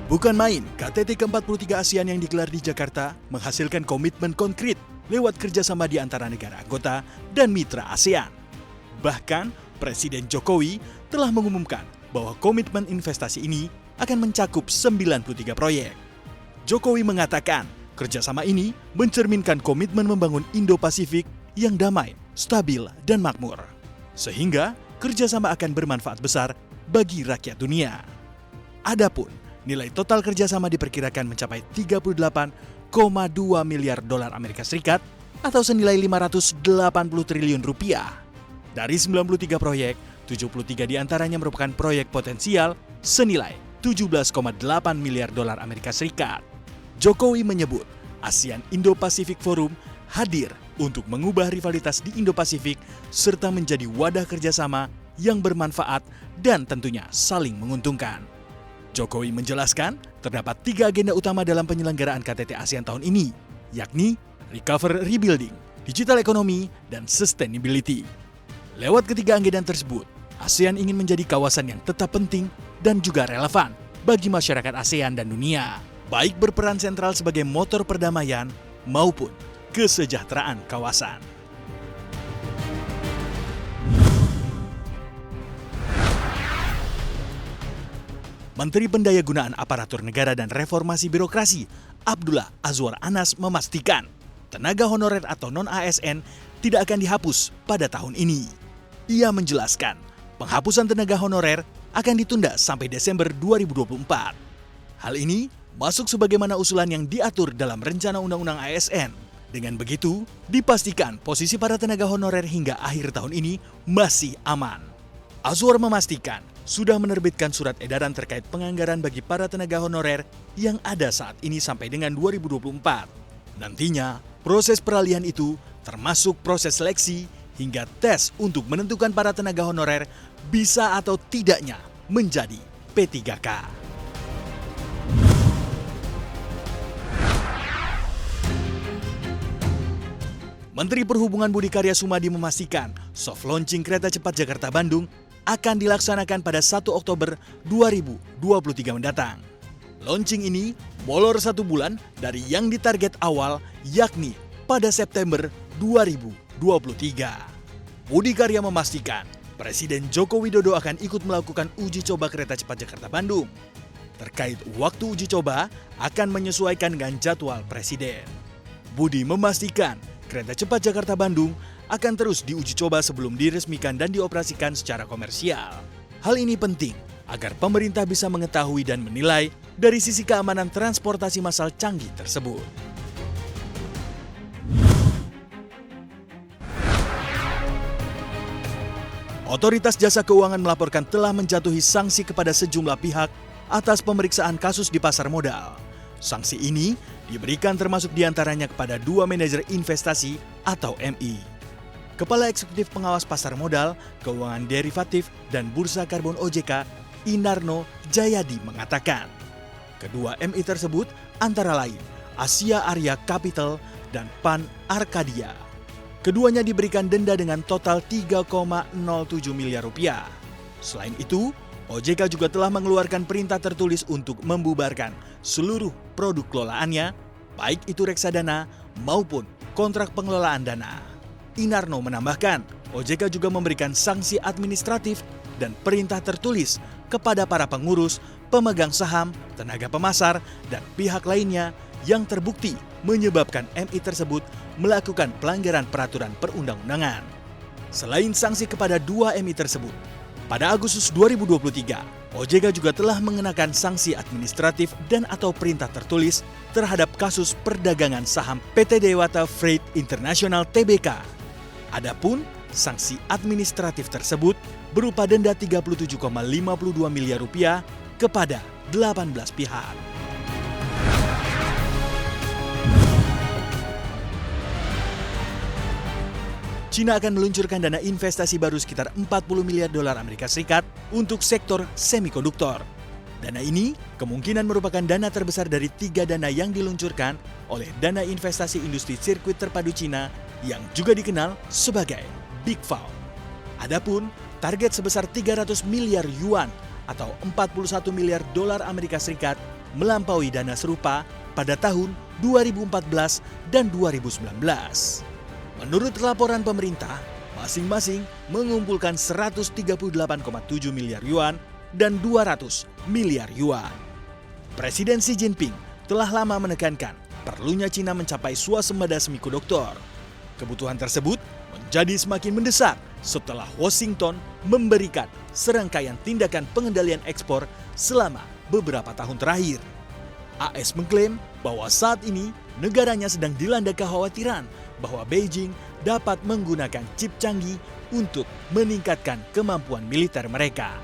Bukan main, KTT ke-43 ASEAN yang digelar di Jakarta menghasilkan komitmen konkret lewat kerjasama di antara negara anggota dan mitra ASEAN. Bahkan, Presiden Jokowi telah mengumumkan bahwa komitmen investasi ini akan mencakup 93 proyek. Jokowi mengatakan, kerjasama ini mencerminkan komitmen membangun Indo-Pasifik yang damai, stabil, dan makmur. Sehingga, kerjasama akan bermanfaat besar bagi rakyat dunia. Adapun, nilai total kerjasama diperkirakan mencapai 38,2 miliar dolar Amerika Serikat atau senilai 580 triliun rupiah. Dari 93 proyek, 73 diantaranya merupakan proyek potensial senilai 17,8 miliar dolar Amerika Serikat. Jokowi menyebut ASEAN Indo-Pacific Forum hadir untuk mengubah rivalitas di Indo-Pasifik serta menjadi wadah kerjasama yang bermanfaat dan tentunya saling menguntungkan. Jokowi menjelaskan terdapat 3 agenda utama dalam penyelenggaraan KTT ASEAN tahun ini, yakni Recover Rebuilding, Digital Economy, dan Sustainability. Lewat ketiga agenda tersebut, ASEAN ingin menjadi kawasan yang tetap penting dan juga relevan bagi masyarakat ASEAN dan dunia, baik berperan sentral sebagai motor perdamaian maupun kesejahteraan kawasan. Menteri Pendayagunaan Aparatur Negara dan Reformasi Birokrasi, Abdullah Azwar Anas memastikan tenaga honorer atau non-ASN tidak akan dihapus pada tahun ini. Ia menjelaskan, penghapusan tenaga honorer akan ditunda sampai Desember 2024. Hal ini masuk sebagaimana usulan yang diatur dalam Rencana Undang-Undang ASN. Dengan begitu, dipastikan posisi para tenaga honorer hingga akhir tahun ini masih aman. Azwar memastikan sudah menerbitkan surat edaran terkait penganggaran bagi para tenaga honorer yang ada saat ini sampai dengan 2024. Nantinya, proses peralihan itu termasuk proses seleksi hingga tes untuk menentukan para tenaga honorer bisa atau tidaknya menjadi P3K. Menteri Perhubungan Budi Karya Sumadi memastikan soft launching kereta cepat Jakarta-Bandung akan dilaksanakan pada 1 Oktober 2023 mendatang. Launching ini molor 1 bulan dari yang ditarget awal, yakni pada September 2023. Budi Karya memastikan Presiden Joko Widodo akan ikut melakukan uji coba kereta cepat Jakarta-Bandung. Terkait waktu uji coba akan menyesuaikan dengan jadwal Presiden. Budi memastikan kereta cepat Jakarta-Bandung akan terus diuji coba sebelum diresmikan dan dioperasikan secara komersial. Hal ini penting agar pemerintah bisa mengetahui dan menilai dari sisi keamanan transportasi massal canggih tersebut. Otoritas Jasa Keuangan melaporkan telah menjatuhi sanksi kepada sejumlah pihak atas pemeriksaan kasus di pasar modal. Sanksi ini diberikan termasuk diantaranya kepada 2 manajer investasi atau MI. Kepala Eksekutif Pengawas Pasar Modal, Keuangan Derivatif, dan Bursa Karbon OJK, Inarno Jayadi mengatakan, kedua MI tersebut antara lain Asia Arya Capital dan Pan Arcadia. Keduanya diberikan denda dengan total 3,07 miliar rupiah. Selain itu, OJK juga telah mengeluarkan perintah tertulis untuk membubarkan seluruh produk kelolaannya, baik itu reksadana maupun kontrak pengelolaan dana. Inarno menambahkan, OJK juga memberikan sanksi administratif dan perintah tertulis kepada para pengurus, pemegang saham, tenaga pemasar, dan pihak lainnya yang terbukti menyebabkan MI tersebut melakukan pelanggaran peraturan perundang-undangan. Selain sanksi kepada 2 MI tersebut, pada Agustus 2023, OJK juga telah mengenakan sanksi administratif dan atau perintah tertulis terhadap kasus perdagangan saham PT Dewata Freight International Tbk. Adapun sanksi administratif tersebut berupa denda 37,52 miliar rupiah kepada 18 pihak. China akan meluncurkan dana investasi baru sekitar 40 miliar dolar Amerika Serikat untuk sektor semikonduktor. Dana ini kemungkinan merupakan dana terbesar dari 3 dana yang diluncurkan oleh Dana Investasi Industri Sirkuit Terpadu Cina yang juga dikenal sebagai Big Fund. Adapun target sebesar 300 miliar yuan atau 41 miliar dolar Amerika Serikat melampaui dana serupa pada tahun 2014 dan 2019. Menurut laporan pemerintah, masing-masing mengumpulkan 138,7 miliar yuan dan 200 miliar yuan. Presiden Xi Jinping telah lama menekankan perlunya Cina mencapai swasembada semikonduktor. Kebutuhan tersebut menjadi semakin mendesak setelah Washington memberikan serangkaian tindakan pengendalian ekspor selama beberapa tahun terakhir. AS mengklaim bahwa saat ini negaranya sedang dilanda kekhawatiran bahwa Beijing dapat menggunakan chip canggih untuk meningkatkan kemampuan militer mereka.